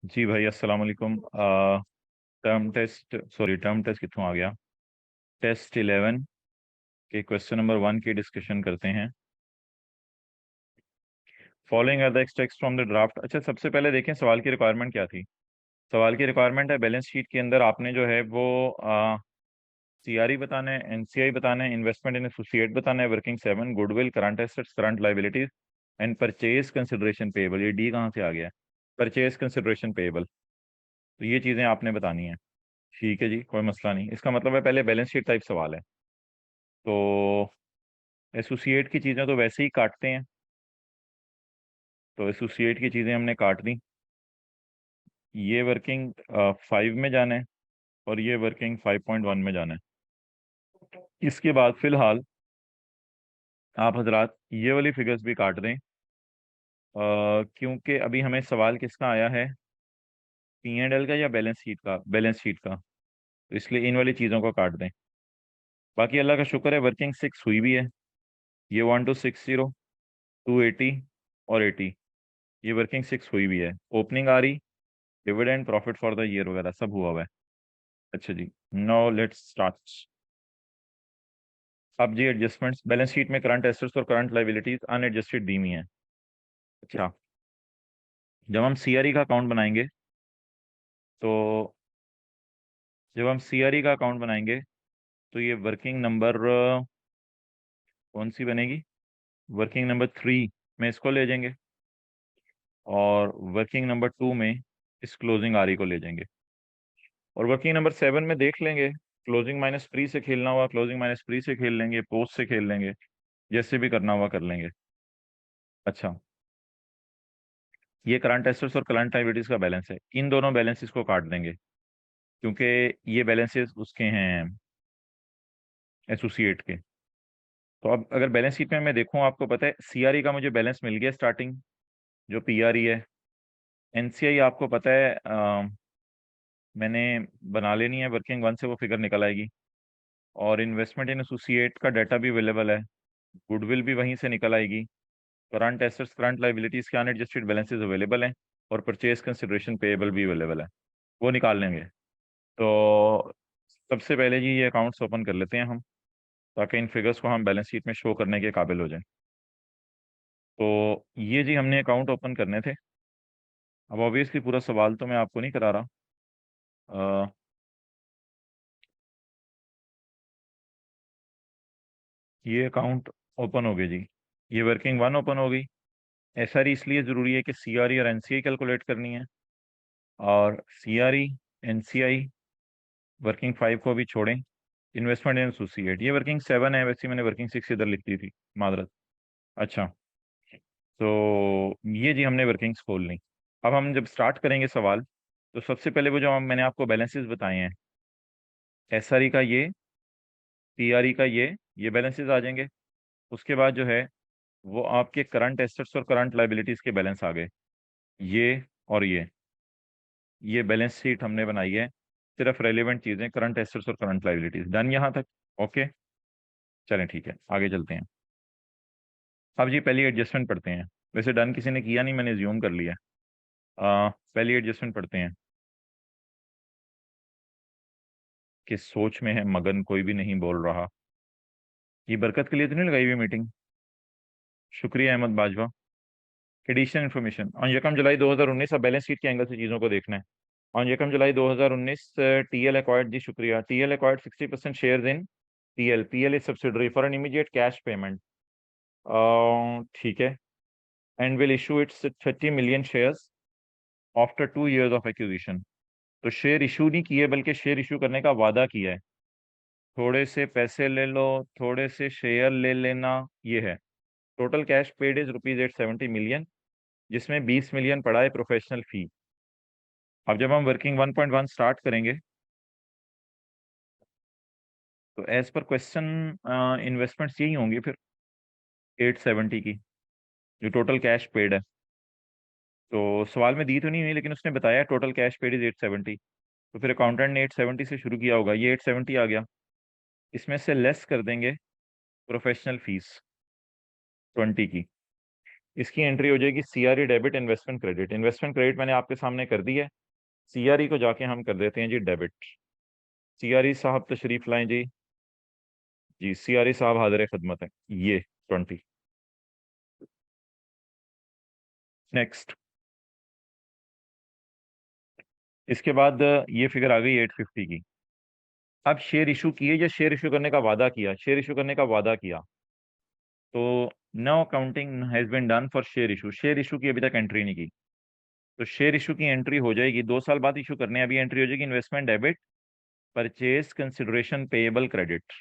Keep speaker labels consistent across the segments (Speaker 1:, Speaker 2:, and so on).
Speaker 1: जी भाई, अस्सलाम वालेकुम। टर्म टेस्ट कितों आ गया। टेस्ट 11 के क्वेश्चन नंबर 1 की डिस्कशन करते हैं। Following are the extracts from the draft. अच्छा, सबसे पहले देखें सवाल की रिक्वायरमेंट क्या थी। सवाल की रिक्वायरमेंट है बैलेंस शीट के अंदर आपने जो है वो सीआरई बताना है, एनसीआई बताना है, इन्वेस्टमेंट इन एसोसिएट बताना है, working 7, goodwill, current assets, current liabilities and purchase consideration payable. ये डी कहाँ से आ गया है? Purchase consideration payable. तो ये चीज़ें आपने बतानी है। ठीक है जी, कोई मसला नहीं। इसका मतलब है पहले बैलेंस शीट टाइप सवाल है। तो एसोसिएट की चीज़ें तो वैसे ही काटते हैं, तो एसोसिएट की चीज़ें हमने काट दी। ये वर्किंग 5 में जाना है और ये वर्किंग 5.1 में जाना है। इसके बाद फिलहाल आप हजरात ये वाली फिगर्स भी काट दें, क्योंकि अभी हमें सवाल किसका आया है, पी एंड एल का या बैलेंस शीट का? बैलेंस शीट का। तो इसलिए इन वाली चीज़ों को काट दें। बाकी अल्लाह का शुक्र है वर्किंग 6 हुई भी है। ये 1260, 280 और 80, ये वर्किंग 6 हुई भी है। ओपनिंग आ रही, dividend, profit for the year वगैरह सब हुआ हुआ है। अच्छा जी, नाउ लेट्स स्टार्ट। अब जी एडजस्टमेंट्स, बैलेंस शीट में करंट एसेट्स और करंट लाइबिलिटीज अनएडजस्टेड दी हुई हैं। अच्छा, जब हम सीआरई का अकाउंट बनाएंगे तो जब हम सीआरई का अकाउंट बनाएंगे तो ये वर्किंग नंबर कौन सी बनेगी? वर्किंग नंबर 3 में इसको ले जाएंगे और वर्किंग नंबर 2 में इस क्लोजिंग आरई को ले जाएंगे। और वर्किंग नंबर 7 में देख लेंगे, क्लोजिंग माइनस प्री से खेलना हुआ क्लोजिंग माइनस प्री से खेल लेंगे, पोस्ट से खेल लेंगे, जैसे भी करना हुआ कर लेंगे। अच्छा, ये करंट एसेट्स और करंट लायबिलिटीज का बैलेंस है। इन दोनों बैलेंसेस को काट देंगे क्योंकि ये बैलेंसेस उसके हैं एसोसिएट के। तो अब अगर बैलेंस शीट में मैं देखूं, आपको पता है सीआरई का मुझे बैलेंस मिल गया स्टार्टिंग, जो पीआरई है। एनसीआई आपको पता है मैंने बना लेनी है, वर्किंग 1 से वो फिगर निकल आएगी। और इन्वेस्टमेंट इन एसोसिएट का डाटा भी अवेलेबल है, गुडविल भी वहीं से निकल आएगी। करंट एसेट्स करंट लाइबिलिटीज के अनएडजस्टेड बैलेंसेस अवेलेबल हैं और परचेज कंसिडरेशन पेएबल भी अवेलेबल है, वो निकाल लेंगे। तो सबसे पहले जी ये अकाउंट्स ओपन कर लेते हैं हम, ताकि इन फिगर्स को हम बैलेंस शीट में शो करने के काबिल हो जाएं। तो ये जी हमने अकाउंट ओपन करने थे। अब ऑब्वियसली पूरा सवाल तो मैं आपको नहीं करा रहा। अ, ये अकाउंट ओपन हो गए जी। ये वर्किंग 1 ओपन हो गई। एसआरई इसलिए ज़रूरी है कि सीआरई और एनसीआई कैलकुलेट करनी है, और सीआरई एनसीआई वर्किंग 5 को भी छोड़ें। इन्वेस्टमेंट इन एसोसिएट ये वर्किंग 7 है, वैसे मैंने वर्किंग 6 इधर लिख दी थी, मादरत। अच्छा, तो ये जी हमने वर्किंग्स खोल ली। अब हम जब स्टार्ट करेंगे सवाल, तो सबसे पहले वो जो मैंने आपको बैलेंसेस बताए हैं, एसआरई का ये, पीआरई का ये बैलेंसेस आ जाएंगे। उसके बाद जो है वो आपके करंट एसेट्स और करंट लाइबिलिटीज के बैलेंस आ गए, ये और ये बैलेंस शीट हमने बनाई है। सिर्फ रेलिवेंट चीजें करंट एसेट्स और करंट लाइबिलिटीज, डन यहाँ तक? ओके, चलें ठीक है, आगे चलते हैं। अब जी पहली एडजस्टमेंट पढ़ते हैं। वैसे डन किसी ने किया नहीं, मैंने ज्यूम कर लिया। पहली एडजस्टमेंट पढ़ते हैं कि सोच में है मगन, कोई भी नहीं बोल रहा। ये बरकत के लिए तो नहीं लगाई हुई मीटिंग? शुक्रिया Ahmad Bajwa. Additional information, on यकम जुलाई 2019, अब बैलेंस शीट के एंगल से चीज़ों को देखना है। ऑन यकम जुलाई 2019 टीएल एक्वायर्ड, जी शुक्रिया, TL acquired 60% shares in PL, PL is subsidiary for an immediate cash payment. ठीक है, and will issue it's 30 million shares after 2 years of acquisition. तो शेयर इशू नहीं किए, बल्कि शेयर इशू करने का वादा किया है। थोड़े से पैसे ले लो, थोड़े से शेयर ले लेना, ये है। Total cash paid is ₹870 million, जिसमें 20 मिलियन पड़ा है प्रोफेशनल फी। अब जब हम वर्किंग 1.1 स्टार्ट करेंगे, तो एज पर क्वेश्चन इन्वेस्टमेंट्स यही होंगी फिर 870 की, जो टोटल कैश पेड है। तो सवाल में दी तो नहीं हुई, लेकिन उसने बताया टोटल कैश पेड इज 870। तो फिर अकाउंटेंट ने 870 से शुरू किया होगा, ये 870 आ गया। इसमें से लेस कर देंगे प्रोफेशनल फीस 20 की। इसकी एंट्री हो जाएगी CRE debit investment credit. Investment credit मैंने आपके सामने कर दी है, सीआरई को जाके हम कर देते हैं जी डेबिट। सीआरई साहब तशरीफ लाएं जी। जी सीआरई साहब हाजिर खिदमत है। ये 20। नेक्स्ट, इसके बाद ये फिगर आ गई 850 की। अब शेयर इशू किए या शेयर इशू करने का वादा किया, शेयर इशू करने का वादा किया, तो no counting has been done for share issue. Share issue की अभी तक एंट्री नहीं की, तो शेयर इशू की एंट्री हो जाएगी 2 साल बाद इशू करने हैं, अभी एंट्री हो जाएगी investment debit purchase consideration payable credit.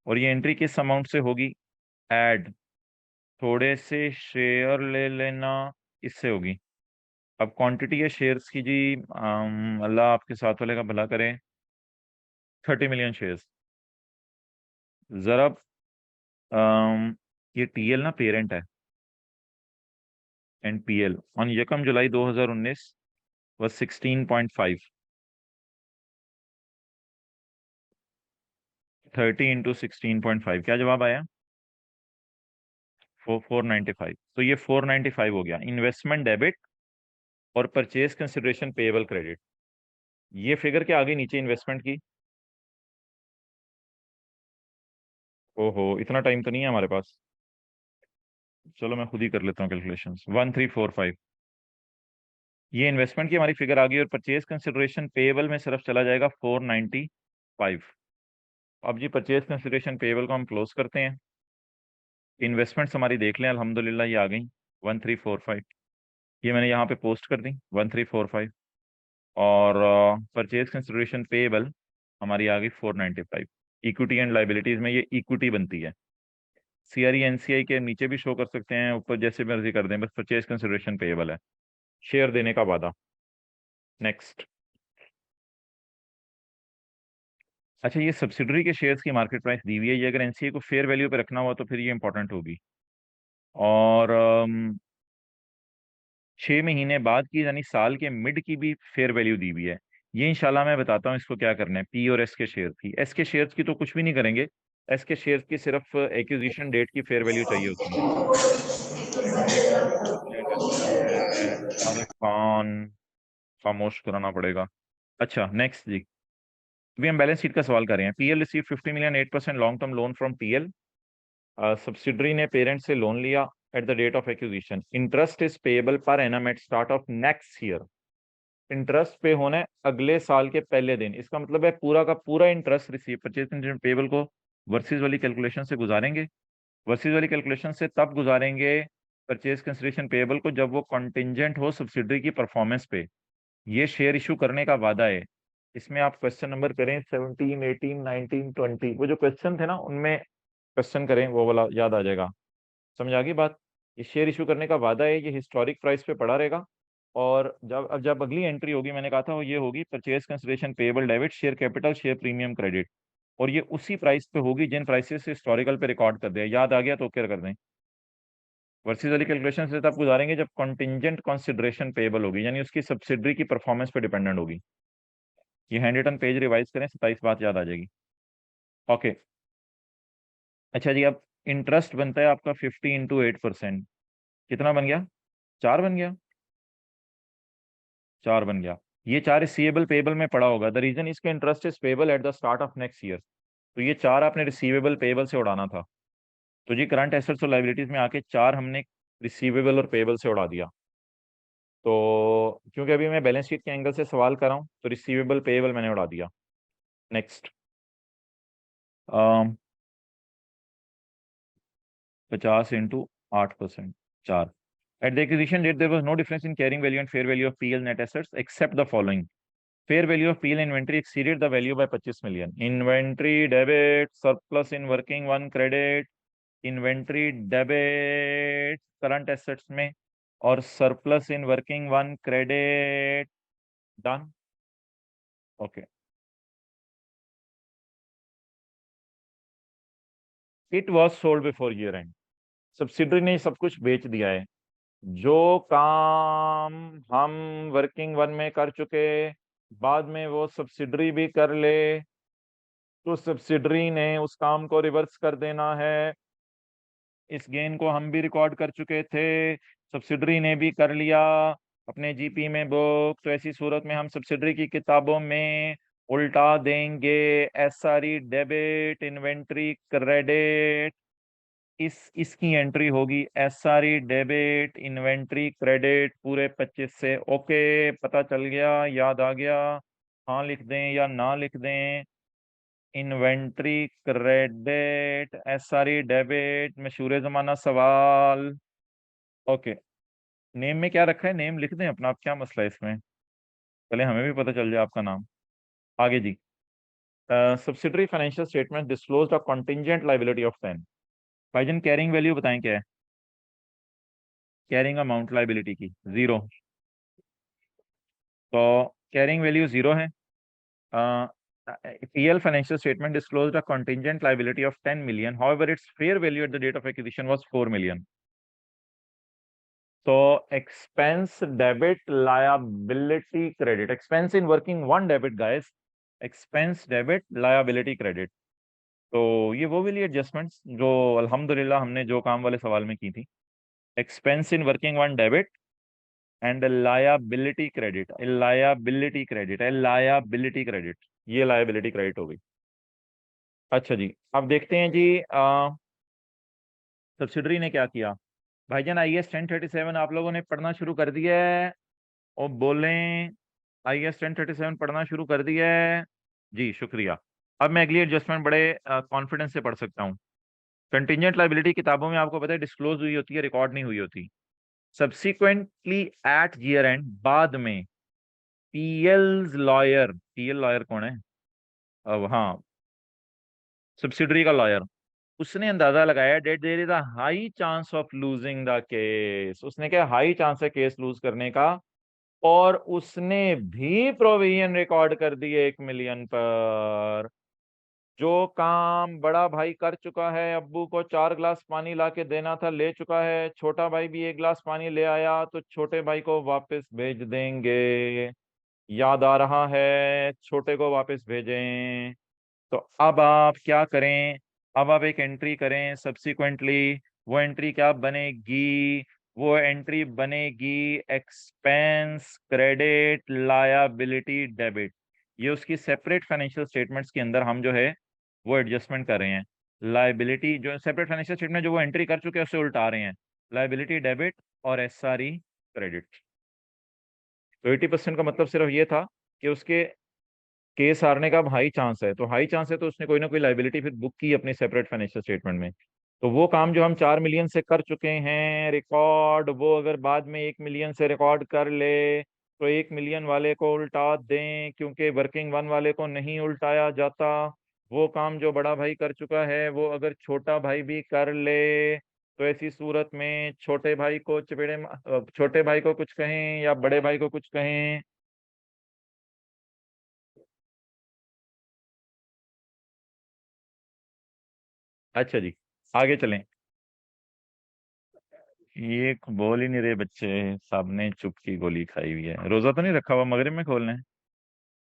Speaker 1: और ये एंट्री किस अमाउंट से होगी? ऐड थोड़े से शेयर ले लेना, इससे होगी। अब क्वांटिटी है शेयर्स की जी, अल्लाह आपके साथ वाले का भला करे, 30 मिलियन शेयर्स। जरा ये टीएल ना पेरेंट है, एनपीएल ऑन यकम जुलाई 2019 was 16.5। 30 इंटू 16.5 क्या जवाब आया? 495। तो ये 495 हो गया इन्वेस्टमेंट डेबिट और परचेज कंसिडरेशन पेएबल क्रेडिट। ये फिगर क्या आगे नीचे इन्वेस्टमेंट की? ओहो, इतना टाइम तो नहीं है हमारे पास, चलो मैं खुद ही कर लेता हूँ कैलकुलेशन। 1345 ये इन्वेस्टमेंट की हमारी फिगर आ गई, और परचेज कंसिडरेशन पेएबल में सिर्फ चला जाएगा 495। अब जी परचेज कंसिडरेशन पेएबल को हम क्लोज करते हैं। इन्वेस्टमेंट्स हमारी देख लें, अल्हम्दुलिल्लाह ये आ गई 1345। ये मैंने यहाँ पे पोस्ट कर दी 1345। और परचेज कंसिडरेशन पेएबल हमारी आ गई 495। इक्विटी एंड लाइबिलिटीज में ये इक्विटी बनती है। सीआरई एनसीआई के नीचे भी शो कर सकते हैं, ऊपर जैसे मर्जी कर दें, बस परचेज कंसिडरेशन पेएबल है, शेयर देने का वादा। नेक्स्ट, अच्छा ये सब्सिडरी के शेयर्स की मार्केट प्राइस दी हुई है, ये अगर एनसीआई को फेयर वैल्यू पे रखना हुआ तो फिर ये इंपॉर्टेंट होगी। और 6 महीने बाद की यानी साल के मिड की भी फेयर वैल्यू दी हुई है। ये इंशाल्लाह मैं बताता हूँ इसको क्या करना है। पी और एस के शेयर की, एस के शेयर्स की तो कुछ भी नहीं करेंगे, एस के शेयर्स की सिर्फ एक्विजिशन डेट की फेयर वैल्यू चाहिए होती है। एक लेटेस्ट अपडेट है सादिक खान, खामोश कराना पड़ेगा। अच्छा नेक्स्ट जी, अभी हम बैलेंस शीट का सवाल कर रहे हैं। PL receive 50 million 8% long term loan from TL. Subsidiary ने पेरेंट से लोन लिया at the date of acquisition. Interest is payable per annum at start of next year. Interest पे होना है अगले साल के पहले दिन। इसका मतलब है पूरा का पूरा interest receive purchase consideration payable को वर्सेस वाली कैलकुलेशन से गुजारेंगे। वर्सेस वाली कैलकुलेशन से तब गुजारेंगे परचेज कंसिडरेशन पेएबल को जब वो कंटिंजेंट हो सब्सिडरी की परफॉर्मेंस पे। ये शेयर इशू करने का वादा है। इसमें आप क्वेश्चन नंबर करें 17, 18, 19, 20, वो जो क्वेश्चन थे ना उनमें क्वेश्चन करें, वो वाला याद आ जाएगा। समझ आ गई बात? ये शेयर इशू करने का वादा है, ये हिस्टोरिक प्राइस पे पड़ा रहेगा। और जब अगली एंट्री होगी, मैंने कहा था वो ये होगी purchase consideration payable debit share capital share premium credit. और ये उसी प्राइस पे होगी जिन प्राइसेस से हिस्टोरिकल पे रिकॉर्ड कर दिया। याद आ गया तो क्या कर दें। वर्सेस वाली कैलकुलेशन से तब गुजारेंगे जब कंटिंजेंट कंसिडरेशन पेएबल होगी, यानी उसकी सब्सिडरी की परफॉर्मेंस पे डिपेंडेंट होगी। ये हैंड रिटन पेज रिवाइज करें, 27 बात याद आ जाएगी। ओके, अच्छा जी, अब इंटरेस्ट बनता है आपका 50 इंटू 8%। कितना बन गया? 4 बन गया। 4 बन गया। ये 4 रिसीवेबल पेएबल में पड़ा होगा। द रीजन इसके interest is payable at the start of next year. तो ये 4 आपने रिसीवेबल पेएबल से उड़ाना था। तो जी करंट एसेट्स और लाइबिलिटीज में आके 4 हमने रिसीवेबल और पेएबल से उड़ा दिया। तो क्योंकि अभी मैं बैलेंस शीट के एंगल से सवाल कर रहा हूँ, तो रिसीवेबल पेएबल मैंने उड़ा दिया। Next, 50 into 8%, 4। At the acquisition date, there was no difference in carrying value and fair value of PL net assets except the following. Fair value of PL inventory exceeded the value by 25 million. Inventory debit, surplus in working one credit, inventory debit current assets में, और surplus in working one credit done. Okay. It was sold before year end. Subsidiary ने सब कुछ बेच दिया है। जो काम हम वर्किंग वन में कर चुके, बाद में वो सब्सिडरी भी कर ले, तो सब्सिडरी ने उस काम को रिवर्स कर देना है। इस गेन को हम भी रिकॉर्ड कर चुके थे, सब्सिडरी ने भी कर लिया अपने जीपी में बुक। तो ऐसी सूरत में हम सब्सिडरी की किताबों में उल्टा देंगे एसआरई डेबिट इन्वेंट्री क्रेडिट। इसकी एंट्री होगी एसआरई डेबिट इन्वेंट्री क्रेडिट पूरे 25 से। ओके, पता चल गया, याद आ गया? हाँ लिख दें या ना लिख दें? इन्वेंट्री क्रेडिट एसआरई डेबिट, मशहूर जमाना सवाल। ओके, नेम में क्या रखा है? नेम लिख दें अपना, आप क्या मसला है इसमें? चले हमें भी पता चल जाए आपका नाम। आगे जी, subsidiary financial statement disclosed a contingent liability of 10। भाईजान कैरिंग वैल्यू बताएं क्या है? कैरिंग अमाउंट लायबिलिटी की 0। तो कैरिंग वैल्यू 0 है। PL financial statement disclosed a contingent liability of 10 million. However, its fair value at the date of acquisition was 4 million. So expense debit liability credit. Expense in working one debit guys. Expense debit liability credit. तो ये वो वाली adjustments जो अल्हम्दुलिल्लाह हमने जो काम वाले सवाल में की थी। Expense in working one debit and liability credit, liability credit, liability credit, ये लायबिलिटी क्रेडिट हो गई। अच्छा जी, अब देखते हैं जी सब्सिडरी ने क्या किया। भाईजान IAS 1037 आप लोगों ने पढ़ना शुरू कर दिया है? और बोलें IAS 1037 पढ़ना शुरू कर दिया है? जी शुक्रिया। अब मैं अगली एडजस्टमेंट बड़े कॉन्फिडेंस से पढ़ सकता हूँ। कंटिजेंट लाइबिलिटी किताबों में आपको पता है डिस्क्लोज हुई होती है, रिकॉर्ड नहीं हुई होती। सब्सिक्वेंटली एट ईयर एंड, बाद में पीएल लॉयर कौन है? अब हाँ, सब्सिडरी का लॉयर, उसने अंदाजा लगाया that there is a high chance of losing the case. उसने क्या हाई चांस है केस लूज करने का, और उसने भी प्रोविजन रिकॉर्ड कर दिए 1 मिलियन पर। जो काम बड़ा भाई कर चुका है, अब्बू को 4 गिलास पानी ला के देना था, ले चुका है, छोटा भाई भी 1 गिलास पानी ले आया, तो छोटे भाई को वापस भेज देंगे। याद आ रहा है? छोटे को वापस भेजें। तो अब आप क्या करें? अब आप एक एंट्री करें सब्सिक्वेंटली। वो एंट्री क्या बनेगी? वो एंट्री बनेगी एक्सपेंस क्रेडिट लायबिलिटी डेबिट। ये उसकी सेपरेट फाइनेंशियल स्टेटमेंट्स के अंदर हम जो है वो एडजस्टमेंट कर रहे हैं। लायबिलिटी जो सेपरेट फाइनेंशियल स्टेटमेंट जो वो एंट्री कर चुके हैं उससे उल्टा रहे हैं, लायबिलिटी डेबिट और एसआरई क्रेडिट। तो 80% का मतलब सिर्फ ये था कि उसके केस हारने का अब हाई चांस है, तो हाई चांस है तो उसने कोई ना कोई लाइबिलिटी फिर बुक की अपनी सेपरेट फाइनेंशियल स्टेटमेंट में। तो वो काम जो हम 4 मिलियन से कर चुके हैं रिकॉर्ड, वो अगर बाद में 1 मिलियन से रिकॉर्ड कर ले तो 1 मिलियन वाले को उल्टा दें, क्योंकि वर्किंग वन वाले को नहीं उल्टाया जाता। वो काम जो बड़ा भाई कर चुका है वो अगर छोटा भाई भी कर ले तो ऐसी सूरत में छोटे भाई को छोटे भाई को कुछ कहें या बड़े भाई को कुछ कहें? अच्छा जी, आगे चलें। ये बोल ही नहीं रहे बच्चे, सबने चुप की गोली खाई हुई है। रोजा तो नहीं रखा हुआ? मगरिब में खोलने हैं?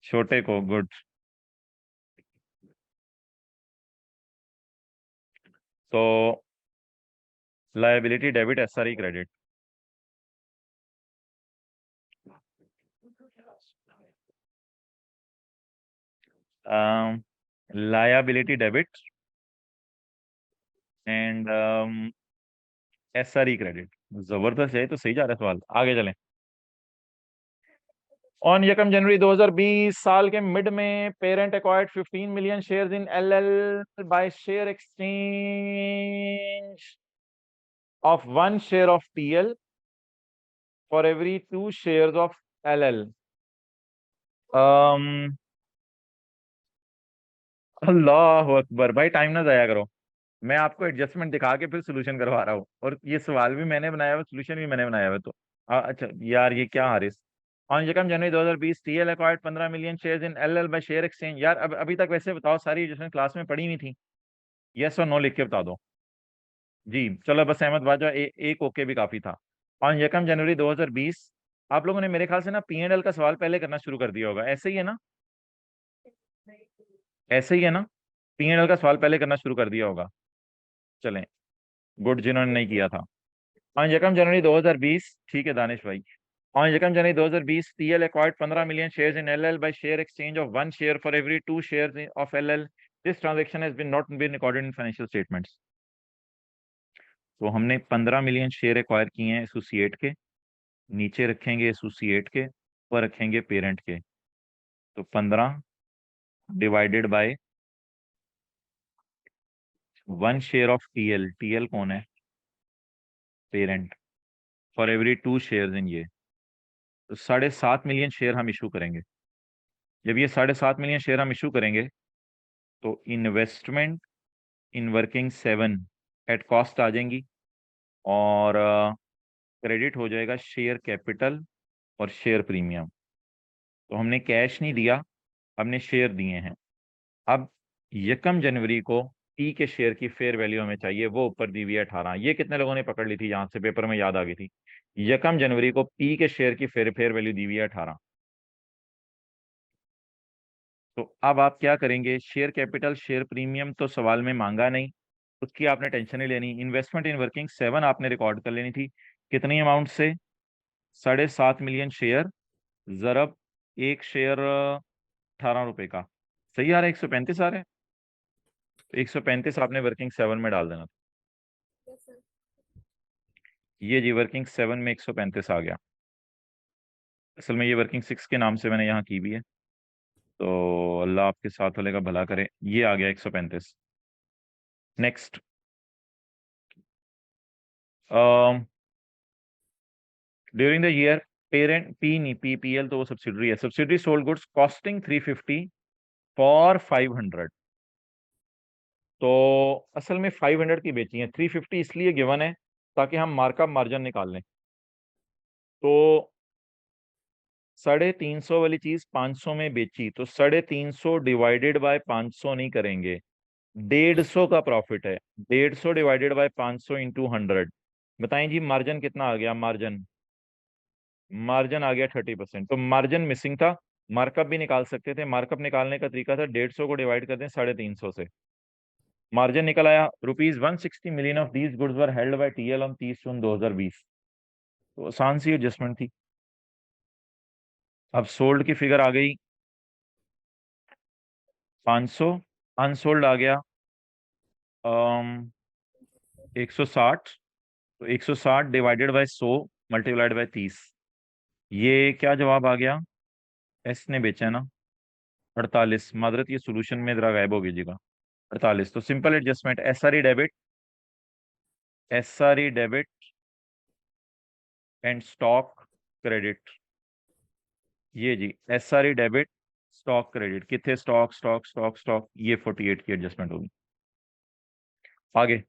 Speaker 1: छोटे को गुड। तो liability debit SRE credit. Liability debit and SRE credit. जबरदस्त है, तो सही जा रहा है सवाल। आगे चलें। ऑन यकम जनवरी 2020 साल के मिड में parent acquired 15 million shares in LL by share exchange of 1 share of PL for every 2 shares of LL। अल्लाह अकबर, भाई टाइम ना जाया करो। मैं आपको एडजस्टमेंट दिखा के फिर सोल्यूशन करवा रहा हूँ, और ये सवाल भी मैंने बनाया हुआ, सोल्यूशन भी मैंने बनाया हुआ। तो अच्छा यार, ये क्या हारिस। ऑन यकम जनवरी 2020 TL acquired 15 million shares in LL by share exchange. यार अब अभी तक वैसे बताओ, सारी एडजस्टमेंट क्लास में पढ़ी हुई थी? यस और नो लिख के बता दो जी। चलो बस अहमद बाजा एक ओके भी काफी था। ऑन यकम जनवरी 2020, आप लोगों ने मेरे ख्याल से ना P&L का सवाल पहले करना शुरू कर दिया होगा, ऐसे ही है ना? ऐसे ही है ना? P&L का सवाल पहले करना शुरू कर दिया होगा। चलें, गुड, जिन्होंने नहीं किया था। ऑन यकम जनवरी 2020, ठीक है दानिश भाई। ऑन यकम जनवरी 2020, TL acquired 15 million shares in LL by share exchange of 1 share for every 2 shares of LL. This transaction has been not been recorded in financial statements. तो हमने 15 मिलियन शेयर एक्वायर किए हैं एसोसिएट के, नीचे रखेंगे associate के, ऊपर रखेंगे पेरेंट के। तो 15 divided by 1 share of TL, TL कौन है? Parent. For every 2 share in ये, तो 7.5 मिलियन शेयर हम इशू करेंगे। जब ये 7.5 मिलियन शेयर हम इशू करेंगे तो investment in working 7 at cost आ जाएंगी, और क्रेडिट हो जाएगा शेयर कैपिटल और शेयर प्रीमियम। तो हमने कैश नहीं दिया, हमने शेयर दिए हैं। अब यकम जनवरी को पी के शेयर की फेयर वैल्यू हमें चाहिए, वो ऊपर दी हुई है 18। ये कितने लोगों ने पकड़ ली थी? यहां से पेपर में याद आ गई थी। यकम जनवरी को पी के शेयर की फेयर फेयर वैल्यू दी हुई है 18। तो अब आप क्या करेंगे? शेयर कैपिटल शेयर प्रीमियम तो सवाल में मांगा नहीं, उसकी आपने टेंशन नहीं लेनी। इन्वेस्टमेंट इन वर्किंग 7 आपने रिकॉर्ड कर लेनी थी। कितनी अमाउंट से? 7.5 मिलियन शेयर, जरब एक शेयर 18 रुपए का। सही आ रहा है? 135 आ रहा है। तो 135 आपने वर्किंग 7 में डाल देना। ये जी वर्किंग 7 में 135 आ गया। असल में ये वर्किंग 6 के नाम से मैंने यहाँ की भी है, तो अल्लाह आपके साथ वाले का भला करे। ये आ गया 135। Next, during the year parent P नहीं, पीपीएल तो वो सब्सिडरी है। Subsidiary sold goods costing 350 for 500। तो असल में 500 की बेची है, 350 इसलिए गिवन है ताकि हम मार्कअप मार्जिन निकाल लें। तो 350 वाली चीज 500 में बेची, तो 350 डिवाइडेड बाय 500 नहीं करेंगे, 150 का प्रॉफिट है। 150 डिवाइडेड बाय 500 इंटू 100। बताएं जी मार्जिन कितना आ गया? मार्जिन, मार्जिन आ गया 30%। तो मार्जिन मिसिंग था। मार्कअप भी निकाल सकते थे। मार्कअप निकालने का तरीका था 150 को डिवाइड कर दें 350 से, मार्जिन निकल आया। ₹160 million of these goods were held by TL on 30 जून 2020। तो आसान सी एडजस्टमेंट थी। अब सोल्ड की फिगर आ गई 500, अनसोल्ड आ गया 160। तो 160 डिवाइडेड बाय 100 मल्टीप्लाइड बाय 30। ये क्या जवाब आ गया? एस ने बेचा है ना, 48। मादरत ये सोल्यूशन में जरा गायब हो गई 48। तो simple adjustment, SRE debit and stock credit. ये जी एसआरई डेबिट स्टॉक क्रेडिट, कितने स्टॉक स्टॉक स्टॉक स्टॉक, ये 48 की एडजस्टमेंट होगी। आगे,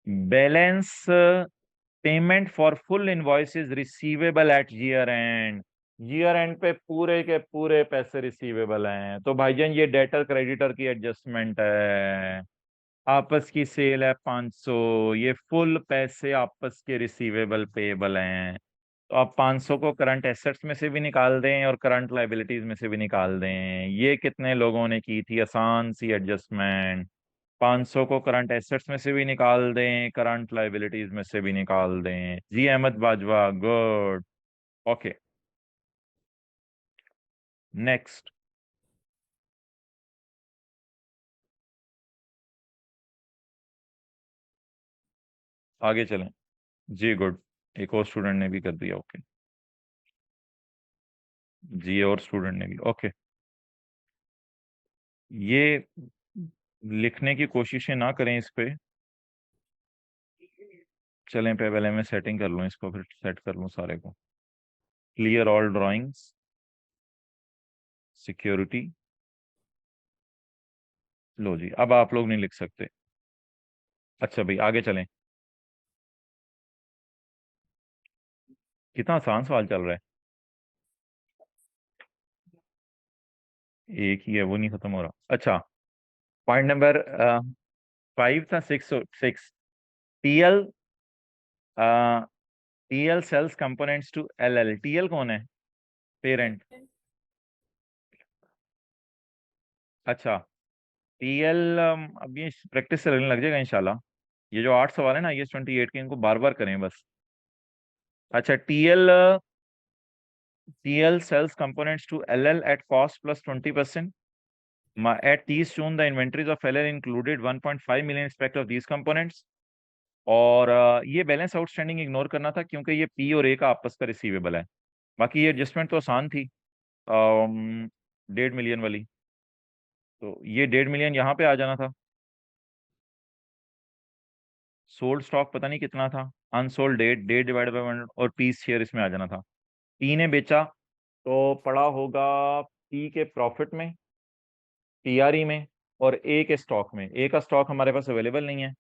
Speaker 1: balance payment for full invoices receivable at year end. Year end पे पूरे के पूरे पैसे रिसीवेबल हैं, तो भाईजान ये डेटर क्रेडिटर की एडजस्टमेंट है। आपस की सेल है 500, ये फुल पैसे आपस के रिसीवेबल पेएबल हैं। तो आप 500 को करंट एसेट्स में से भी निकाल दें और करंट लाइबिलिटीज में से भी निकाल दें। ये कितने लोगों ने की थी आसान सी एडजस्टमेंट? 500 को करंट एसेट्स में से भी निकाल दें, करंट लाइबिलिटीज में से भी निकाल दें। जी Ahmad Bajwa, good. Okay, next, आगे चलें। जी गुड, एक और स्टूडेंट ने भी कर दिया। ओके जी, और स्टूडेंट ने भी। ओके, ये लिखने की कोशिशें ना करें इस पे। चलें पे पहले मैं सेटिंग कर लूँ इसको, फिर सेट कर लूँ सारे को। Clear all drawings, security. लो जी, अब आप लोग नहीं लिख सकते। अच्छा भाई आगे चलें। कितना आसान सवाल चल रहा है। एक ही है, वो नहीं खत्म हो रहा। अच्छा, पॉइंट नंबर 5 था, 6, 6। TL, TL sells components to LL. TL कौन है? पेरेंट। अच्छा, पीएल अब ये प्रैक्टिस से लगने लग जाएगा इंशाल्लाह। ये जो 8 सवाल है ना IS 28 के, इनको बार बार करें बस। अच्छा, TL sells components to LL at cost plus 20%। At 30 June, the inventories of LL included 1.5 million spec of these components। और ये बैलेंस आउटस्टैंडिंग इग्नोर करना था क्योंकि ये पी और ए का आपस का रिसीवेबल है। बाकी ये एडजस्टमेंट तो आसान थी, 1.5 मिलियन वाली। तो ये 1.5 मिलियन यहाँ पे आ जाना था। सोल्ड स्टॉक पता नहीं कितना था, unsold debt, debt divide by 100 और पीस शेयर इसमें आ जाना था। पी ने बेचा तो पड़ा होगा पी के प्रॉफिट में, पीआरई में, और ए के स्टॉक में। ए का स्टॉक हमारे पास अवेलेबल नहीं है,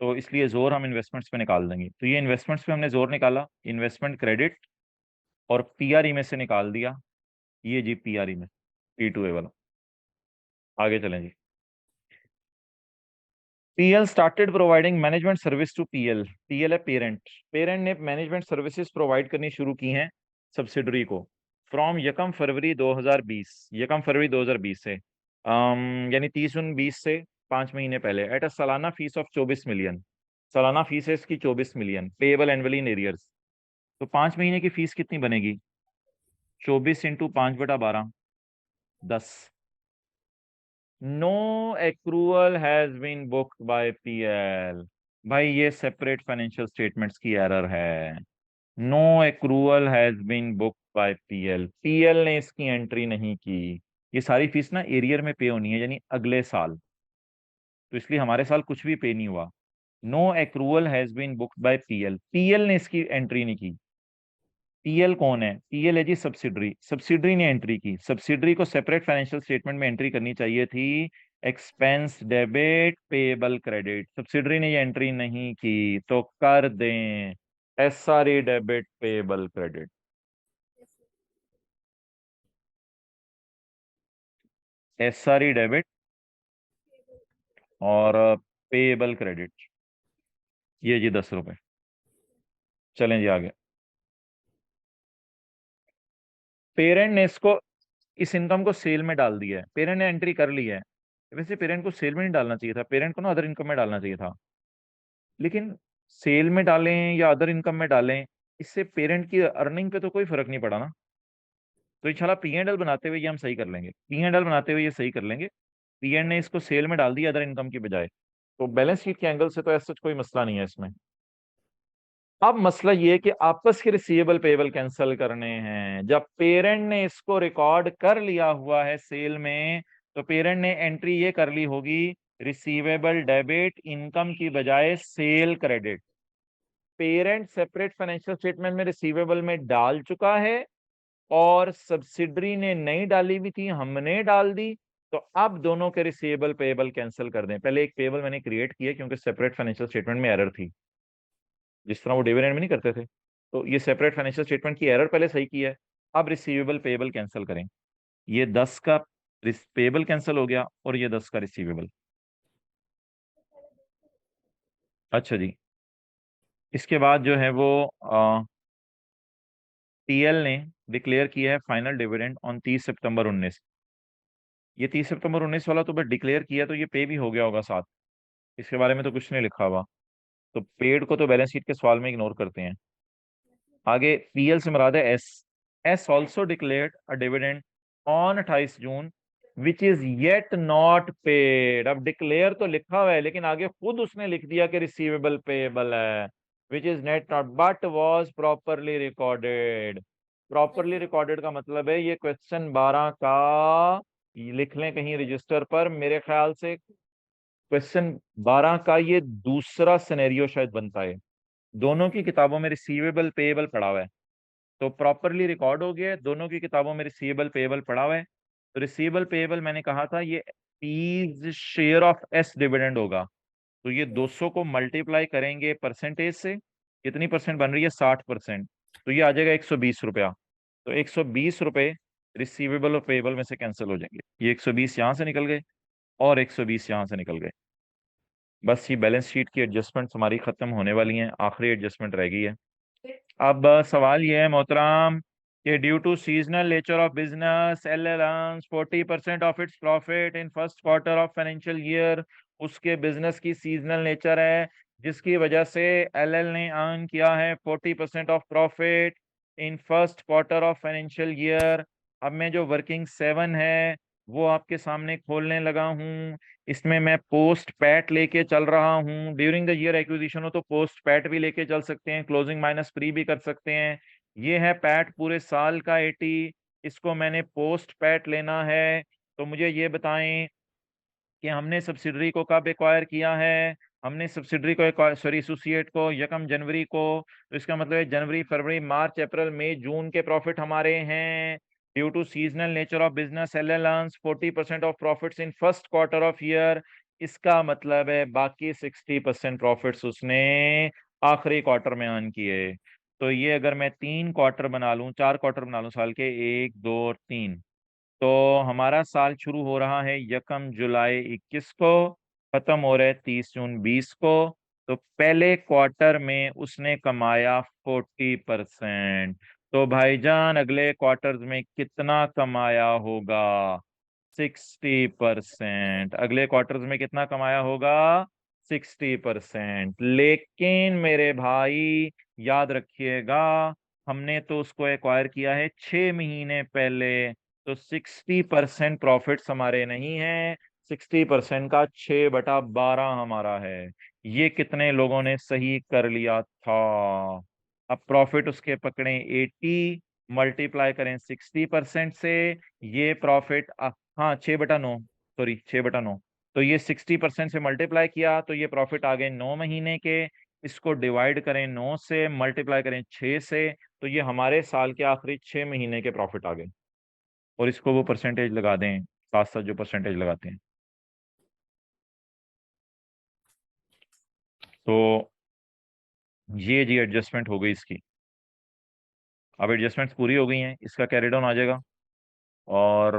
Speaker 1: तो इसलिए जोर हम इन्वेस्टमेंट्स पे निकाल देंगे। तो ये इन्वेस्टमेंट्स पे हमने जोर निकाला, इन्वेस्टमेंट क्रेडिट, और पीआरई में से निकाल दिया। ये जी पीआरई में, P2A वाला। आगे चलें जी। PL started providing management service to PL. PL है पेरेंट, पेरेंट ने मैनेजमेंट सर्विसेज प्रोवाइड करनी शुरू की हैं सब्सिडरी को फ्रॉम यकम फरवरी 2020, यकम फरवरी 2020 से, यानी 30 जून 20 से 5 महीने पहले। एट अ सालाना फीस ऑफ 24 मिलियन। सालाना फीस है इसकी 24 million, payable annually in arrears. तो 5 महीने की फीस कितनी बनेगी? 24 × 5/12, 10। No accrual has been booked by PL. भाई ये सेपरेट फाइनेंशियल स्टेटमेंट्स की एरर है। No accrual has been booked by PL, PL ने इसकी एंट्री नहीं की। ये सारी फीस ना एरियर में पे होनी है, यानी अगले साल, तो इसलिए हमारे साल कुछ भी पे नहीं हुआ। No accrual has been booked by PL, PL ने इसकी एंट्री नहीं की। पीएल कौन है? पीएल है जी सब्सिडरी, सब्सिडरी ने एंट्री की। सब्सिडरी को सेपरेट फाइनेंशियल स्टेटमेंट में एंट्री करनी चाहिए थी, expense debit payable credit. Subsidiary ने ये एंट्री नहीं की, तो कर दें SRE debit payable credit. SRE debit और पेबल क्रेडिट, ये जी 10 रुपए। चलें जी आगे। पेरेंट ने इसको, इस इनकम को सेल में डाल दिया है, पेरेंट ने एंट्री कर ली है। वैसे पेरेंट को सेल में नहीं डालना चाहिए था, पेरेंट को ना अदर इनकम में डालना चाहिए था, लेकिन सेल में डालें या अदर इनकम में डालें, इससे पेरेंट की अर्निंग पे तो कोई फर्क नहीं पड़ा ना। तो इंशाल्लाह P&L बनाते हुए ये हम सही कर लेंगे, P&L बनाते हुए ये सही कर लेंगे। पीएन ने इसको सेल में डाल दिया अदर इनकम की बजाय, तो बैलेंस शीट के एंगल से तो ऐसा कोई मसला नहीं है इसमें। अब मसला ये है कि आपस के रिसीवेबल पेबल कैंसिल करने हैं। जब पेरेंट ने इसको रिकॉर्ड कर लिया हुआ है सेल में, तो पेरेंट ने एंट्री ये कर ली होगी, रिसीवेबल डेबिट इनकम की बजाय cell credit. Parent separate financial statement में रिसीवेबल में डाल चुका है, और सब्सिडरी ने नहीं डाली हुई थी, हमने डाल दी। तो अब दोनों के रिसीवेबल पेएबल कैंसिल कर दें। पहले एक पेएबल मैंने क्रिएट किया क्योंकि सेपरेट फाइनेंशियल स्टेटमेंट में एरर थी, जिस तरह वो डिविडेंड में नहीं करते थे। तो ये सेपरेट फाइनेंशियल स्टेटमेंट की एरर पहले सही की है। अब रिसीवेबल पेएबल कैंसिल करें। ये 10 का पेएबल कैंसिल हो गया और ये 10 का रिसीवेबल। अच्छा जी, इसके बाद जो है वो टीएल ने डिक्लेयर किया है फाइनल डिविडेंड ऑन 30 सितंबर 2019। ये 30 सितंबर 2019 वाला तो बस डिक्लेयर किया, तो ये पे भी हो गया होगा साथ, इसके बारे में तो कुछ नहीं लिखा हुआ। तो पेड को तो बैलेंस शीट के सवाल में इग्नोर करते हैं। आगे पीएल से मुराद है S. S also declared a dividend on 28 June which is yet not paid. अब डिक्लेयर तो लिखा हुआ है, लेकिन आगे खुद उसने लिख दिया कि रिसीवेबल पेएबल है, which is net not but was properly recorded. Properly recorded का मतलब है ये क्वेश्चन 12 का, लिख लें कहीं रजिस्टर पर, मेरे ख्याल से क्वेश्चन 12 का ये दूसरा सिनेरियो शायद बनता है। दोनों की किताबों में रिसीवेबल पेएबल पड़ा हुआ है, तो प्रॉपरली रिकॉर्ड हो गया है, दोनों की किताबों में रिसीवेबल पेएबल पड़ा हुआ है। तो रिसीवेबल पेएबल मैंने कहा था ये P's share of S dividend होगा। तो ये 200 को मल्टीप्लाई करेंगे परसेंटेज से, कितनी परसेंट बन रही है? 60%। तो ये आ जाएगा 120 रुपया। तो 120 रुपये रिसीवेबल और पेएबल में से कैंसिल हो जाएंगे। ये 120 यहाँ से निकल गए और 120 यहाँ से निकल गए। बस ये बैलेंस शीट की एडजस्टमेंट हमारी खत्म होने वाली हैं, आखिरी एडजस्टमेंट रह गई है। अब सवाल ये है मोहतरम कि due to seasonal nature of business LL earns 40% of its profit in first quarter of financial year. उसके बिजनेस की सीजनल नेचर है, जिसकी वजह से एलएल ने अर्न किया है 40% of profit in first quarter of financial year. अब मैं जो वर्किंग 7 है वो आपके सामने खोलने लगा हूँ। इसमें मैं पोस्ट पैट लेके चल रहा हूँ। ड्यूरिंग द ईयर एक्विजिशन हो तो पोस्ट पैट भी लेके चल सकते हैं, क्लोजिंग माइनस प्री भी कर सकते हैं। ये है पैट पूरे साल का 80, इसको मैंने पोस्ट पैट लेना है। तो मुझे ये बताएं कि हमने सब्सिडरी को कब एक्वायर किया है। हमने सब्सिडरी को सॉरी एसोसिएट को 1 जनवरी को। तो इसका मतलब है जनवरी फरवरी मार्च अप्रैल मई जून के प्रॉफिट हमारे हैं। Due to seasonal nature of business L earns 40% of profits in first quarter of year. इसका मतलब है बाकी 60% प्रॉफिट्स उसने आखिरी क्वार्टर में अर्न किए। तो ये अगर मैं 3 क्वार्टर बना लूं, 4 क्वार्टर बना लूं साल के, 1 2 3, तो हमारा साल शुरू हो रहा है 1 जुलाई 21 को, खत्म हो रहा है 30 जून 20 को। तो पहले क्वार्टर में उसने कमाया 40%। तो भाईजान अगले क्वार्टर में कितना कमाया होगा? 60%। अगले क्वार्टर में कितना कमाया होगा? 60%। लेकिन मेरे भाई याद रखिएगा, हमने तो उसको एक्वायर किया है 6 महीने पहले। तो 60% प्रॉफिट्स हमारे नहीं है, 60% का 6/12 हमारा है। ये कितने लोगों ने सही कर लिया था? अब प्रॉफिट उसके पकड़े 80, मल्टीप्लाई करें 60% से। ये प्रॉफिट हाँ 6/9, सॉरी 6/9। तो ये 60% से मल्टीप्लाई किया तो ये प्रॉफिट आ गए 9 महीने के। इसको डिवाइड करें 9 से, मल्टीप्लाई करें 6 से, तो ये हमारे साल के आखिरी 6 महीने के प्रॉफिट आ गए। और इसको वो परसेंटेज लगा दें, साथ साथ जो परसेंटेज लगाते हैं। तो ये जी एडजस्टमेंट हो गई इसकी। अब एडजस्टमेंट्स पूरी हो गई हैं, इसका कैरी डाउन आ जाएगा। और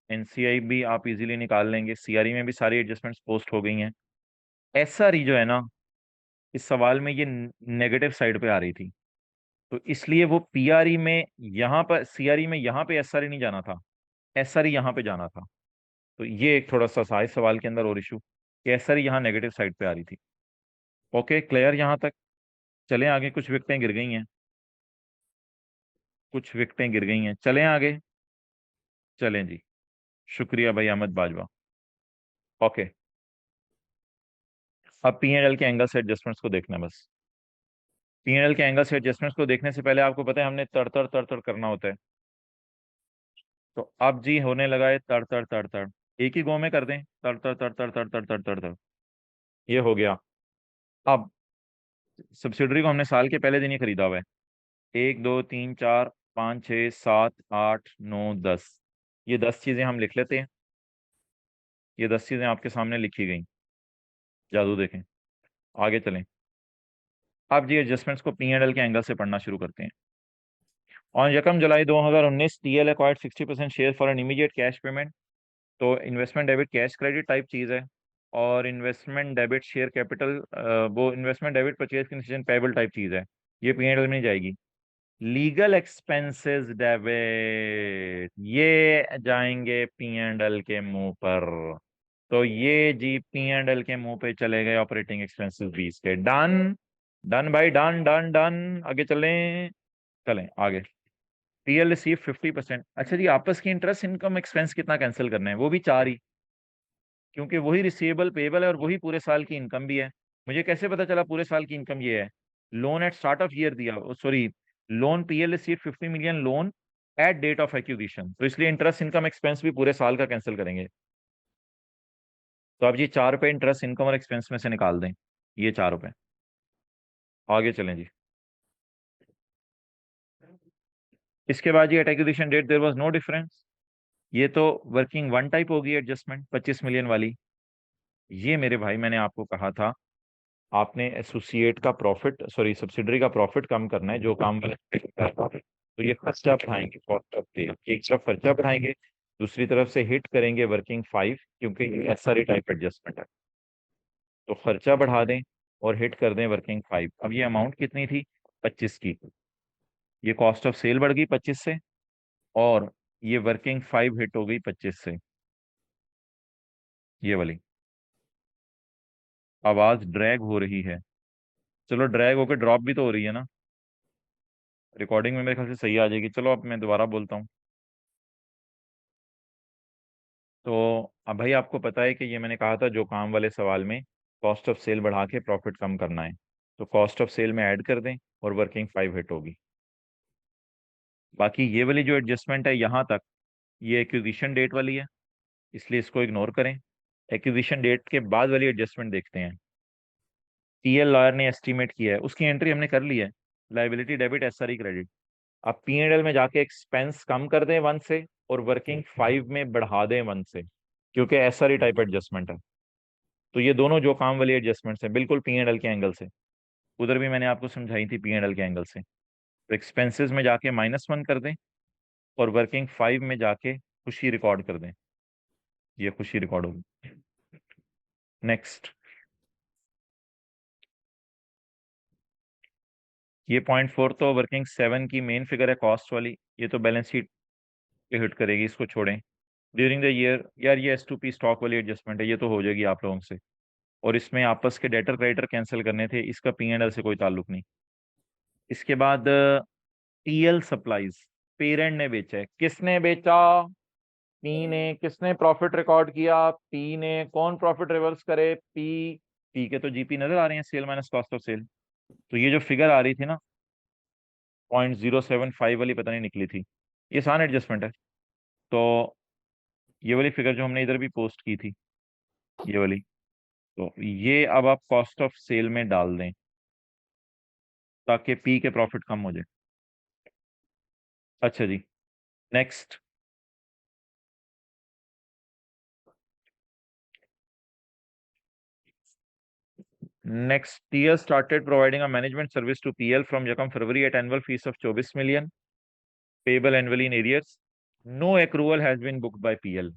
Speaker 1: एनसीआई भी आप इजीली निकाल लेंगे। सीआरई में भी सारी एडजस्टमेंट्स पोस्ट हो गई हैं। एसआरई जो है ना, इस सवाल में ये नेगेटिव साइड पे आ रही थी, तो इसलिए वो पीआरई में यहाँ पर, सीआरई में यहाँ पे एसआरई नहीं जाना था, एसआरई यहाँ पे जाना था। तो ये एक थोड़ा सा इस सवाल के अंदर और इशू कि एसआरई यहाँ नेगेटिव साइड पे आ रही थी। ओके क्लियर यहाँ तक? चलें आगे, कुछ विकटें गिर गई हैं, कुछ विकटें गिर गई हैं, चलें आगे। चलें जी, शुक्रिया भाई अहमद बाजवा। ओके, अब पी एंड एल के एंगल से एडजस्टमेंट्स को देखना है बस। पी एंड एल के एंगल से एडजस्टमेंट्स को देखने से पहले आपको पता है हमने तड़ करना होता है। तो अब जी होने लगा है तड़। एक ही गो में कर दें, तड़। ये हो गया। अब सब्सिडरी को हमने साल के पहले दिन ही खरीदा हुआ है। 1 2 3 4 5 6 7 8 9 10, ये 10 चीजें हम लिख लेते हैं। ये 10 चीजें आपके सामने लिखी गई। जादू देखें, आगे चलें। अब जी एडजस्टमेंट्स को पी एंड एल के एंगल से पढ़ना शुरू करते हैं। On 1 July 2019 TL acquired 60% share for an immediate cash payment. तो investment debit cash credit type चीज है, और इन्वेस्टमेंट डेबिट शेयर कैपिटल, वो investment debit purchase consideration payable type चीज है। ये पी एंड एल में नहीं जाएगी। लीगल एक्सपेंसेस डेबिट ये जाएंगे पी एंड एल के मुंह पर। तो ये जी पी एंड एल के मुंह पे चले गए ऑपरेटिंग एक्सपेंसेस 20 के। डन, डन भाई, डन। आगे चलें, चलें आगे। PL receive 50%। अच्छा जी, आपस की इंटरेस्ट इनकम एक्सपेंस कितना कैंसिल करना है? वो भी 4 ही, क्योंकि वही रिसीवेबल पेबल है और वही पूरे साल की इनकम भी है। मुझे कैसे पता चला पूरे साल की इनकम ये है? Loan at start of year दिया, sorry, loan PL receive 50 million loan at date of acquisition, तो इसलिए इंटरेस्ट इनकम एक्सपेंस भी पूरे साल का कैंसिल करेंगे। तो अब ये 4 रुपए इंटरेस्ट इनकम और एक्सपेंस में से निकाल दें, ये 4 रुपए। आगे चलें जी। इसके बाद ये at acquisition date there was no difference. ये तो वर्किंग 1 टाइप होगी एडजस्टमेंट 25 मिलियन वाली। ये मेरे भाई मैंने आपको कहा था, आपने एसोसिएट का प्रॉफिट, सॉरी सब्सिडरी का प्रॉफिट कम करना है, जो काम तो ये खर्चा बढ़ाएंगे, कॉस्ट ऑफ सेल। एक तरफ खर्चा बढ़ाएंगे, दूसरी तरफ से हिट करेंगे वर्किंग 5, क्योंकि एसआरई टाइप एडजस्टमेंट है। तो खर्चा बढ़ा दें और हिट कर दें वर्किंग 5। अब ये अमाउंट कितनी थी? 25 की। ये कॉस्ट ऑफ सेल बढ़ गई 25 से, और ये वर्किंग 5 हिट हो गई 25 से, ये वाली। आवाज ड्रैग हो रही है। चलो, ड्रैग होकर ड्रॉप भी तो हो रही है ना, रिकॉर्डिंग में मेरे ख्याल से सही आ जाएगी। चलो अब मैं दोबारा बोलता हूँ। तो अब भाई आपको पता है कि ये मैंने कहा था जो काम वाले सवाल में कॉस्ट ऑफ सेल बढ़ा के प्रॉफिट कम करना है, तो कॉस्ट ऑफ सेल में ऐड कर दें और वर्किंग 5 हिट होगी। बाकी ये वाली जो एडजस्टमेंट है यहाँ तक, ये एक्विजिशन डेट वाली है, इसलिए इसको इग्नोर करें। एक्विजिशन डेट के बाद वाली एडजस्टमेंट देखते हैं। टीएल लॉयर ने एस्टीमेट किया है, उसकी एंट्री हमने कर ली है, लाइबिलिटी डेबिट एसआरई क्रेडिट। आप पीएनएल में जाके एक्सपेंस कम कर दें 1 से, और वर्किंग 5 में बढ़ा दें 1 से, क्योंकि एसआरई टाइप एडजस्टमेंट है। तो ये दोनों जो काम वाली एडजस्टमेंट्स हैं बिल्कुल पीएनएल के एंगल से, उधर भी मैंने आपको समझाई थी पीएनएल के एंगल से। तो एक्सपेंसेस में जाके -1 कर दें, और वर्किंग 5 में जाके खुशी रिकॉर्ड कर दें, ये खुशी रिकॉर्ड होगी। नेक्स्ट, ये .4 तो वर्किंग 7 की मेन फिगर है कॉस्ट वाली, ये तो बैलेंस शीट पे हिट करेगी, इसको छोड़ें। ड्यूरिंग द ईयर, यार ये S2P स्टॉक वाली एडजस्टमेंट है, ये तो हो जाएगी आप लोगों से। और इसमें आपस के डेटर क्रेडिटर कैंसिल करने थे, इसका पीएनएल से कोई ताल्लुक नहीं। इसके बाद टीएल सप्लाईज, पेरेंट ने बेचा है। किसने बेचा? पी ने। किसने प्रॉफिट रिकॉर्ड किया? पी ने। कौन प्रॉफिट रिवर्स करे? पी। पी के तो जीपी नजर आ रहे हैं, sale minus cost of sale. तो ये जो फिगर आ रही थी ना 0.075 वाली, पता नहीं निकली थी, ये आसान एडजस्टमेंट है। तो ये वाली फिगर जो हमने इधर भी पोस्ट की थी, ये वाली, तो ये अब आप कॉस्ट ऑफ सेल में डाल दें, ताकि पी के प्रॉफिट कम हो जाए। अच्छा जी, next. Next, TL started providing a management service to PL from यकम February at annual fees of 24 million, payable annually in arrears. No accrual has been booked by PL.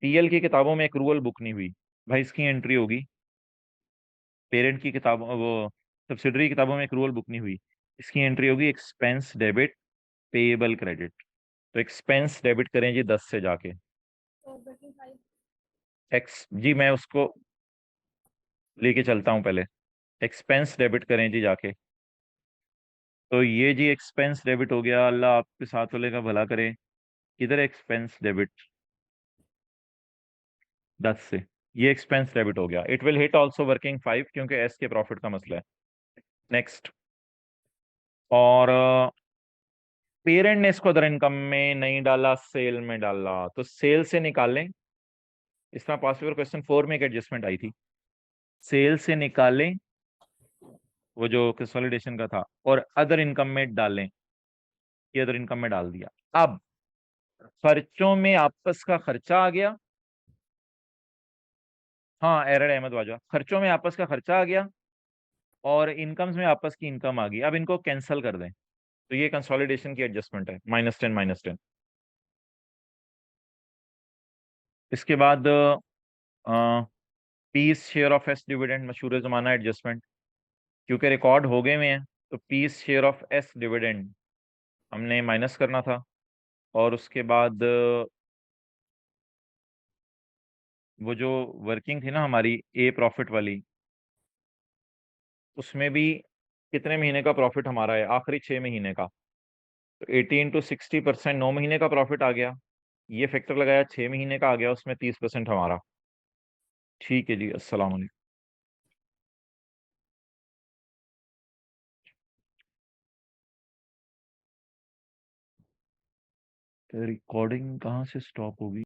Speaker 1: PL की किताबों में accrual book नहीं हुई, भाई इसकी entry होगी। Parent की किताबों, वो सब्सिडरी किताबों में एक्रूवल बुक नहीं हुई, इसकी एंट्री होगी एक्सपेंस डेबिट पेएबल क्रेडिट। तो एक्सपेंस डेबिट करें जी 10 से जाके। एक्स जी, मैं उसको लेके चलता हूँ पहले। एक्सपेंस डेबिट करें जी जाके। तो ये जी एक्सपेंस डेबिट हो गया, अल्लाह आपके साथ वाले का भला करे। किधर एक्सपेंस डेबिट? 10 से, ये एक्सपेंस डेबिट हो गया। It will hit also working 5, क्योंकि एस के प्रॉफिट का मसला है। नेक्स्ट, और पेरेंट ने इसको अदर इनकम में नहीं डाला, सेल में डाला, तो सेल से निकालें। इसका पास पेपर क्वेश्चन 4 में एक एडजस्टमेंट आई थी, सेल से निकालें वो जो कंसोलिडेशन का था, और अदर इनकम में डालें। ये अदर इनकम में डाल दिया। अब खर्चों में आपस का खर्चा आ गया। हाँ, एरर अहमद वाजा, खर्चों में आपस का खर्चा आ गया, और इनकम्स में आपस की इनकम आ गई। अब इनको कैंसिल कर दें, तो ये कंसोलिडेशन की एडजस्टमेंट है, -10 -10। इसके बाद P's share of S dividend, मशहूर जमाना एडजस्टमेंट, क्योंकि रिकॉर्ड हो गए हुए हैं, तो P's share of S dividend हमने माइनस करना था। और उसके बाद वो जो वर्किंग थी ना हमारी ए प्रॉफिट वाली, उसमें भी कितने महीने का प्रॉफिट हमारा है, आखिरी 6 महीने का। तो 80 into 60%, 9 महीने का प्रॉफिट आ गया। ये फैक्टर लगाया, 6 महीने का आ गया, उसमें 30% हमारा। ठीक है जी, अस्सलाम वालेकुम। रिकॉर्डिंग कहाँ से स्टॉप होगी?